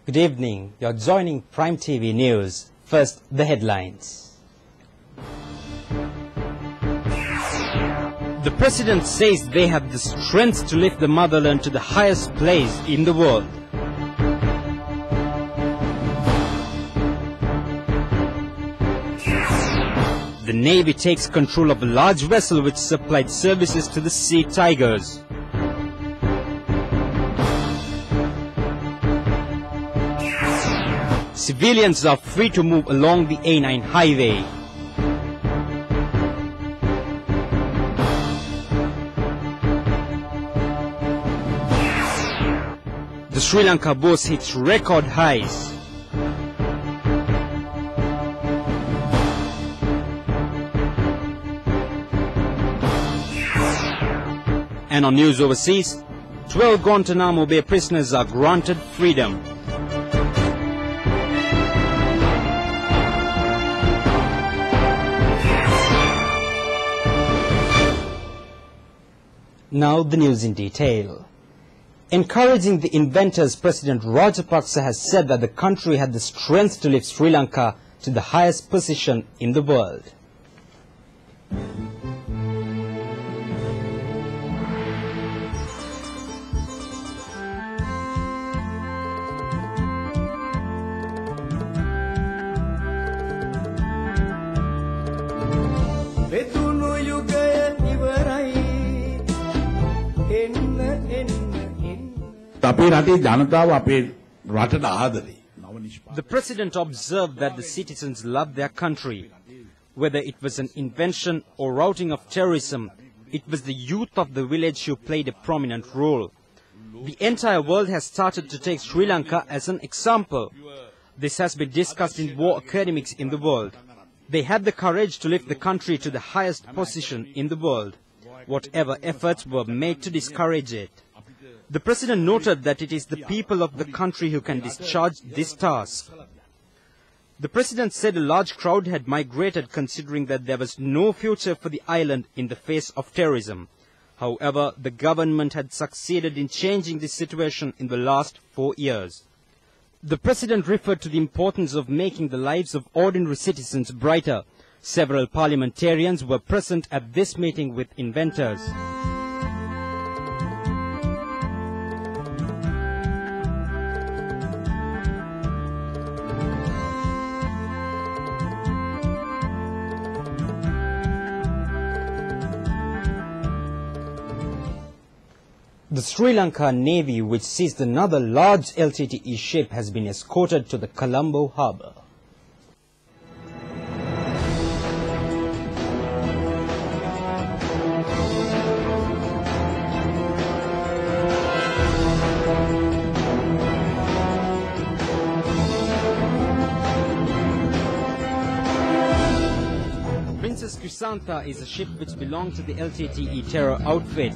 Good evening. You're joining Prime TV News. First, the headlines. The President says they have the strength to lift the motherland to the highest place in the world. The Navy takes control of a large vessel which supplied services to the Sea Tigers. Civilians are free to move along the A9 highway. The Sri Lanka bourse hits record highs. And on news overseas, 12 Guantanamo Bay prisoners are granted freedom. Now the news in detail. Encouraging the inventors, President Rajapaksa has said that the country had the strength to lift Sri Lanka to the highest position in the world. The President observed that the citizens love their country. Whether it was an invention or routing of terrorism, it was the youth of the village who played a prominent role. The entire world has started to take Sri Lanka as an example. This has been discussed in war academics in the world. They had the courage to lift the country to the highest position in the world, whatever efforts were made to discourage it. The President noted that it is the people of the country who can discharge this task. The President said a large crowd had migrated considering that there was no future for the island in the face of terrorism. However, the government had succeeded in changing this situation in the last 4 years. The President referred to the importance of making the lives of ordinary citizens brighter. Several parliamentarians were present at this meeting with inventors. The Sri Lanka Navy, which seized another large LTTE ship, has been escorted to the Colombo harbour. Princess Chrysantha is a ship which belonged to the LTTE terror outfit.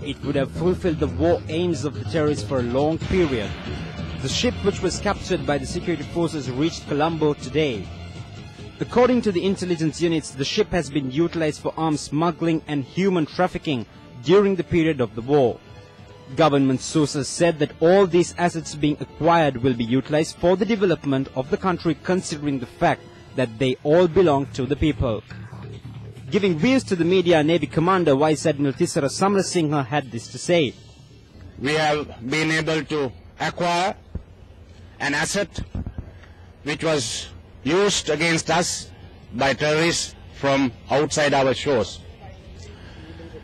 It would have fulfilled the war aims of the terrorists for a long period. The ship, which was captured by the security forces, reached Colombo today. According to the intelligence units, the ship has been utilized for arms smuggling and human trafficking during the period of the war. Government sources said that all these assets being acquired will be utilized for the development of the country, considering the fact that they all belong to the people. Giving views to the media, Navy Commander Vice Admiral Tissara Samarasinghe had this to say. We have been able to acquire an asset which was used against us by terrorists from outside our shores.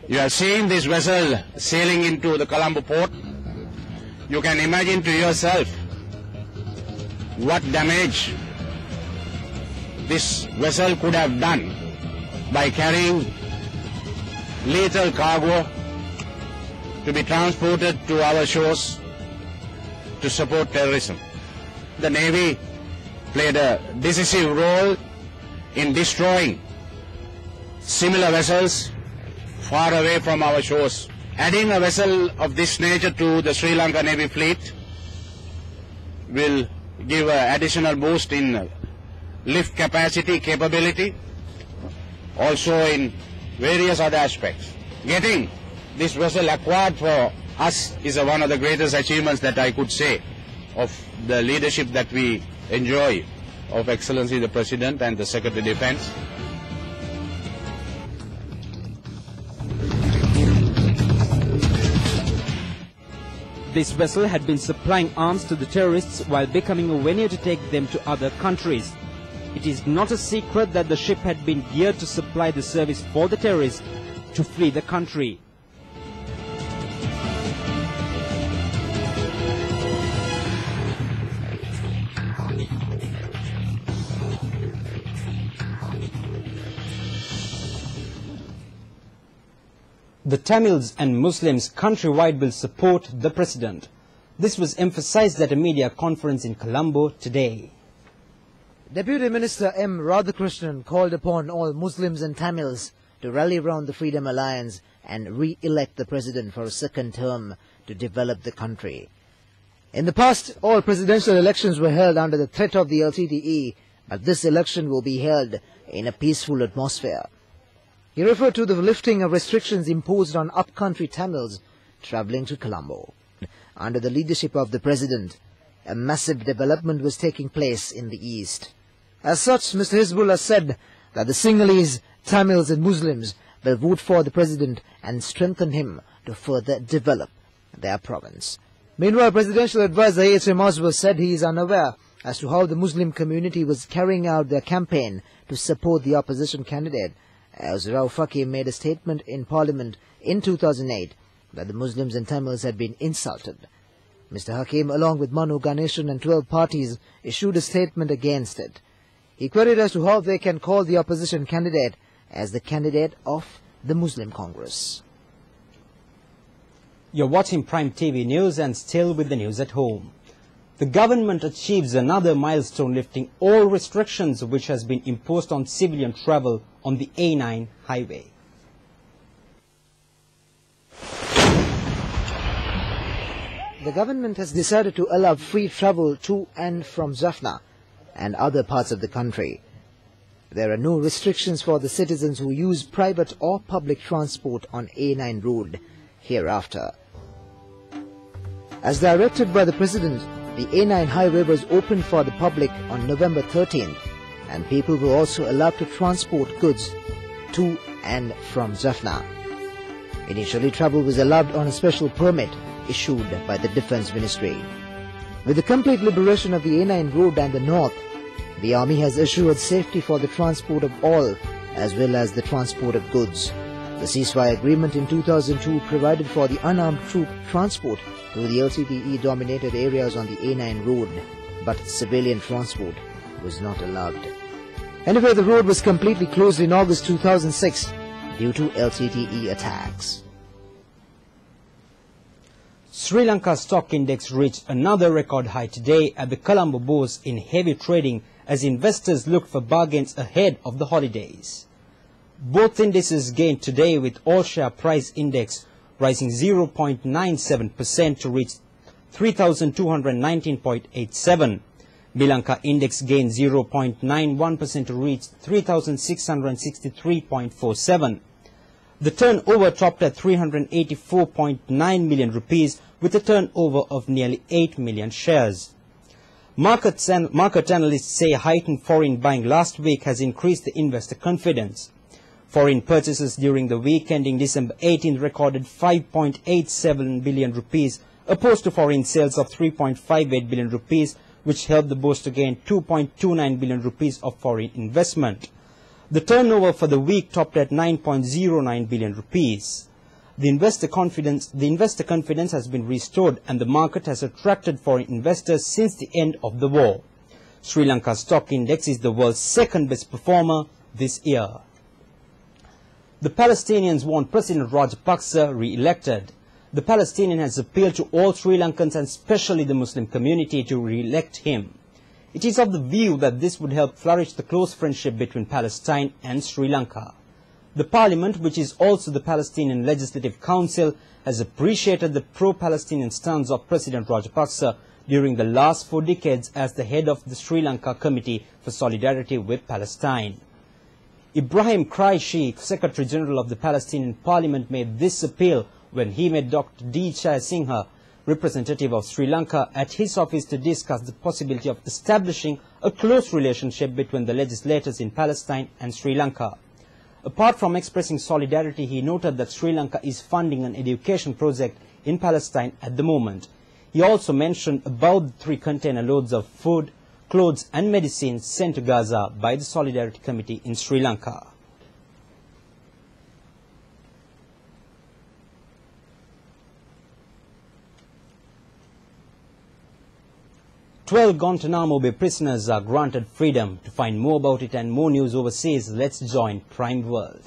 You have seen this vessel sailing into the Colombo port. You can imagine to yourself what damage this vessel could have done by carrying lethal cargo to be transported to our shores to support terrorism. The Navy played a decisive role in destroying similar vessels far away from our shores. Adding a vessel of this nature to the Sri Lanka Navy fleet will give an additional boost in lift capacity, capability, also in various other aspects. Getting this vessel acquired for us is one of the greatest achievements that I could say. of the leadership that we enjoy of Excellency the President and the Secretary of Defense. This vessel had been supplying arms to the terrorists while becoming a venue to take them to other countries. It is not a secret that the ship had been geared to supply the service for the terrorists to flee the country. The Tamils and Muslims countrywide will support the president. This was emphasized at a media conference in Colombo today. Deputy Minister M. Radhakrishnan called upon all Muslims and Tamils to rally around the Freedom Alliance and re-elect the president for a second term to develop the country. In the past, all presidential elections were held under the threat of the LTTE, but this election will be held in a peaceful atmosphere. He referred to the lifting of restrictions imposed on upcountry Tamils travelling to Colombo. Under the leadership of the president, a massive development was taking place in the east. As such, Mr. Hizbullah said that the Sinhalese, Tamils and Muslims will vote for the president and strengthen him to further develop their province. Meanwhile, Presidential Advisor H.M. Oswald said he is unaware as to how the Muslim community was carrying out their campaign to support the opposition candidate, as Rauf Hakim made a statement in Parliament in 2008 that the Muslims and Tamils had been insulted. Mr. Hakim, along with Manu Ganeshan and 12 parties, issued a statement against it. He queried as to how they can call the opposition candidate as the candidate of the Muslim Congress. You're watching Prime TV News and still with the news at home. The government achieves another milestone, lifting all restrictions which has been imposed on civilian travel on the A9 highway. The government has decided to allow free travel to and from Jaffna and other parts of the country. There are no restrictions for the citizens who use private or public transport on A9 road hereafter. As directed by the President, the A9 highway was opened for the public on November 13th, and people were also allowed to transport goods to and from Jaffna. Initially, travel was allowed on a special permit issued by the Defence Ministry. With the complete liberation of the A9 road and the north, the Army has assured safety for the transport of all as well as the transport of goods. The ceasefire agreement in 2002 provided for the unarmed troop transport to the LTTE-dominated areas on the A9 road, but civilian transport was not allowed. Anyway, the road was completely closed in August 2006 due to LTTE attacks. Sri Lanka stock index reached another record high today at the Colombo Bourse in heavy trading as investors look for bargains ahead of the holidays. Both indices gained today, with all-share price index rising 0.97% to reach 3,219.87. Lanka index gained 0.91% to reach 3,663.47. The turnover topped at 384.9 million rupees with a turnover of nearly 8 million shares. Market analysts say heightened foreign buying last week has increased the investor confidence. Foreign purchases during the week ending December 18 recorded 5.87 billion rupees opposed to foreign sales of 3.58 billion rupees, which helped the bourse to gain 2.29 billion rupees of foreign investment. The turnover for the week topped at 9.09 billion rupees. The investor confidence has been restored and the market has attracted foreign investors since the end of the war. Sri Lanka's stock index is the world's second best performer this year. The Palestinians want President Rajapaksa re-elected. The Palestinian has appealed to all Sri Lankans and especially the Muslim community to re-elect him. It is of the view that this would help flourish the close friendship between Palestine and Sri Lanka. The Parliament, which is also the Palestinian Legislative Council, has appreciated the pro-Palestinian stance of President Rajapaksa during the last 4 decades as the head of the Sri Lanka Committee for Solidarity with Palestine. Ibrahim Qureshi, Secretary General of the Palestinian Parliament, made this appeal when he met Dr. D. Jayasinghe, representative of Sri Lanka, at his office to discuss the possibility of establishing a close relationship between the legislators in Palestine and Sri Lanka. Apart from expressing solidarity, he noted that Sri Lanka is funding an education project in Palestine at the moment. He also mentioned about the 3 container loads of food, clothes and medicines sent to Gaza by the Solidarity Committee in Sri Lanka. "12 Guantanamo Bay prisoners are granted freedom." To find more about it and more news overseas, let's join Prime World.